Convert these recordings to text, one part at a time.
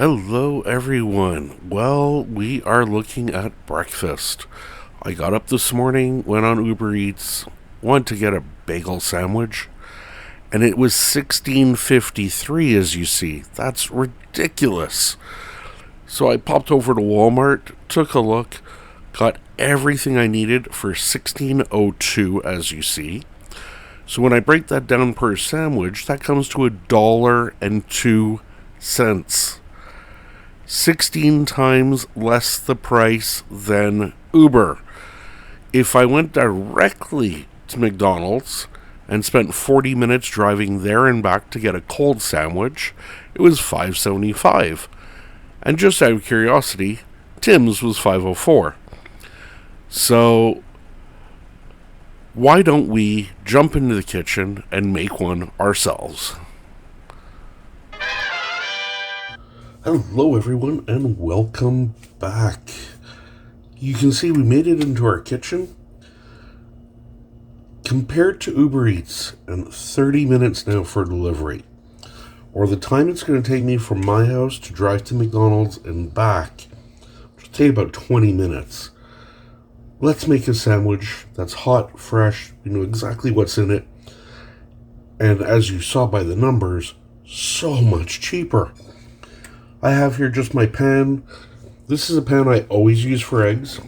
Hello, everyone. Well, we are looking at breakfast. I got up this morning, went on UberEats, wanted to get a bagel sandwich, and it was 16.53. As you see. That's ridiculous. So I popped over to Walmart, took a look, got everything I needed for 16.02, as you see. So when I break that down per sandwich, that comes to $1.02. 16 times less the price than Uber. If I went directly to McDonald's and spent 40 minutes driving there and back to get a cold sandwich, it was $5.75. And just out of curiosity, Tim's was $5.04. So why don't we jump into the kitchen and make one ourselves? Hello, everyone, and welcome back. You can see we made it into our kitchen. Compared to Uber Eats, and 30 minutes now for delivery, or the time it's going to take me from my house to drive to McDonald's and back, which will take about 20 minutes. Let's make a sandwich that's hot, fresh, we know exactly what's in it, and as you saw by the numbers, so much cheaper. I have here just my pan. This is a pan I always use for eggs.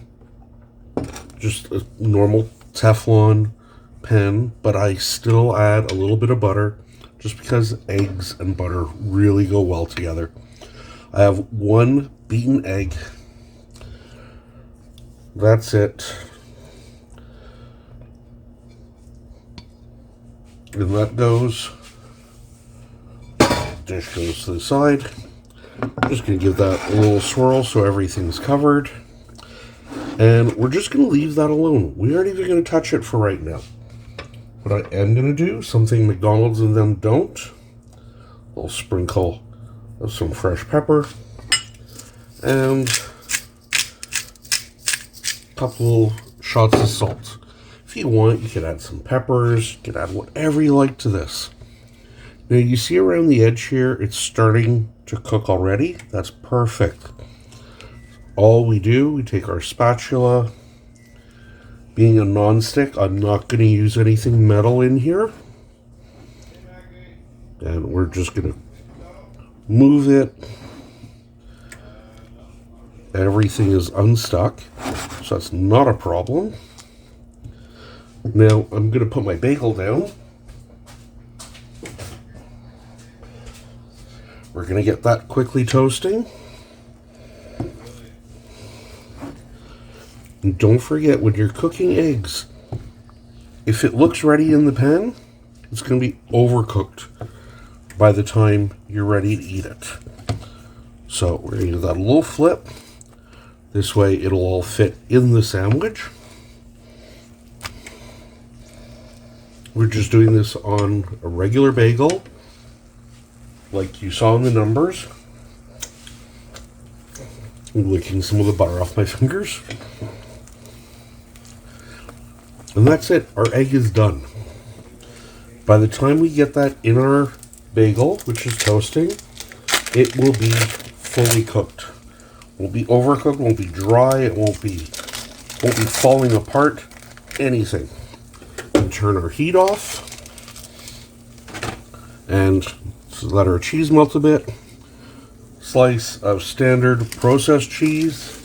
Just a normal Teflon pan, but I still add a little bit of butter just because eggs and butter really go well together. I have one beaten egg. That's it. And that goes. Dish goes to the side. Just going to give that a little swirl so everything's covered. And we're just going to leave that alone. We aren't even going to touch it for right now. What I am going to do, something McDonald's and them don't, I'll sprinkle of some fresh pepper and a couple shots of salt. If you want, you could add some peppers, you could add whatever you like to this. Now you see around the edge here, it's starting to cook already. That's perfect. All we do, we take our spatula. Being a non-stick, I'm not going to use anything metal in here. And we're just going to move it. Everything is unstuck, so that's not a problem. Now I'm going to put my bagel down. We're going to get that quickly toasting. And don't forget, when you're cooking eggs, if it looks ready in the pan, it's going to be overcooked by the time you're ready to eat it. So we're going to give that a little flip. This way it'll all fit in the sandwich. We're just doing this on a regular bagel, like you saw in the numbers. I'm licking some of the butter off my fingers. And that's it. Our egg is done. By the time we get that in our bagel, which is toasting, it will be fully cooked. Won't be overcooked, won't be dry, it won't be falling apart, anything. And turn our heat off. And let our cheese melt a bit. Slice of standard processed cheese.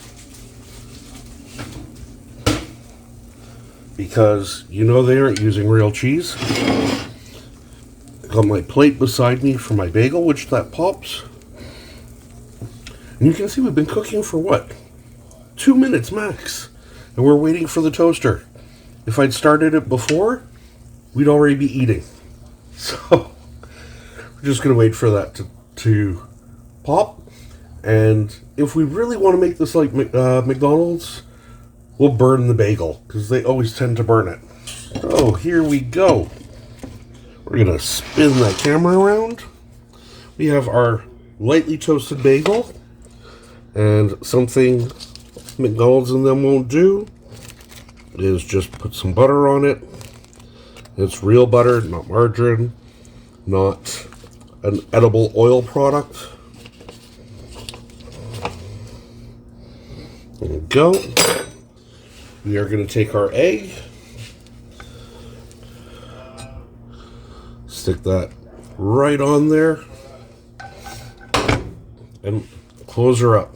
Because you know they aren't using real cheese. Got my plate beside me for my bagel, which that pops. And you can see we've been cooking for what? 2 minutes max. And we're waiting for the toaster. If I'd started it before, we'd already be eating. So we're just going to wait for that to pop. And if we really want to make this like McDonald's, we'll burn the bagel, because they always tend to burn it. So here we go. We're going to spin that camera around. We have our lightly toasted bagel. And something McDonald's and them won't do is just put some butter on it. It's real butter, not margarine, not an edible oil product. There we go. We are going to take our egg, stick that right on there, and close her up.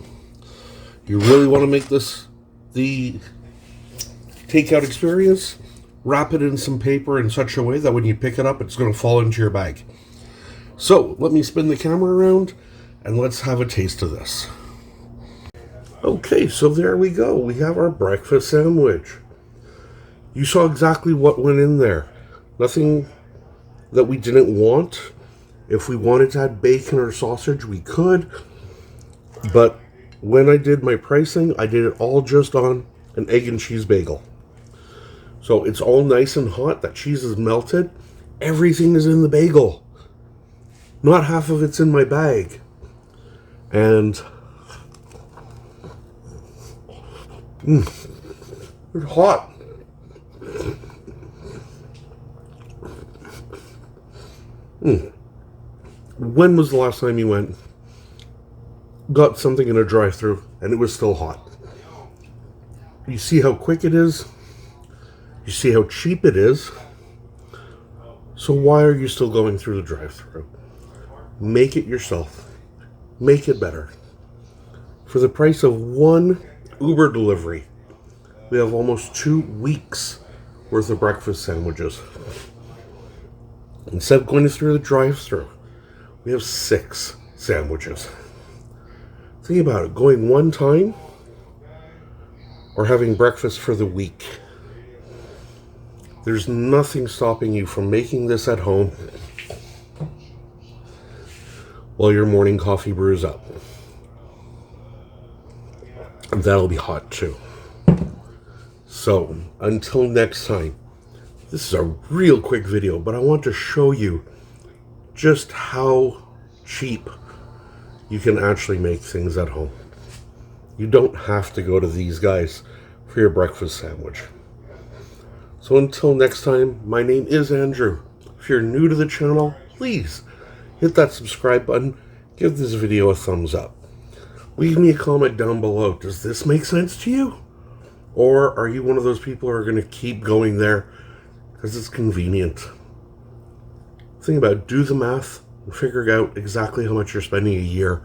You really want to make this the takeout experience? Wrap it in some paper in such a way that when you pick it up, it's going to fall into your bag. So let me spin the camera around and let's have a taste of this. Okay, so there we go. We have our breakfast sandwich. You saw exactly what went in there. Nothing that we didn't want. If we wanted to add bacon or sausage, we could. But when I did my pricing, I did it all just on an egg and cheese bagel. So it's all nice and hot. That cheese is melted. Everything is in the bagel. Not half of it's in my bag. And it's hot. When was the last time you went, got something in a drive-thru, and it was still hot? You see how quick it is? You see how cheap it is? So why are you still going through the drive-thru? Make it yourself. Make it better. For the price of one Uber delivery, we have almost 2 weeks worth of breakfast sandwiches. Instead of going through the drive-thru, we have 6 sandwiches. Think about it, going one time or having breakfast for the week. There's nothing stopping you from making this at home while your morning coffee brews up. And that'll be hot too. So, until next time, this is a real quick video, but I want to show you just how cheap you can actually make things at home. You don't have to go to these guys for your breakfast sandwich. So until next time, my name is Andrew. If you're new to the channel, please hit that subscribe button, give this video a thumbs up. Leave me a comment down below. Does this make sense to you? Or are you one of those people who are going to keep going there because it's convenient? Think about it. Do the math and figure out exactly how much you're spending a year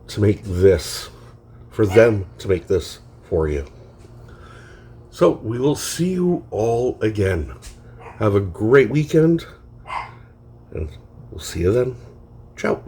to make this, for them to make this for you. So we will see you all again. Have a great weekend, and we'll see you then. Ciao.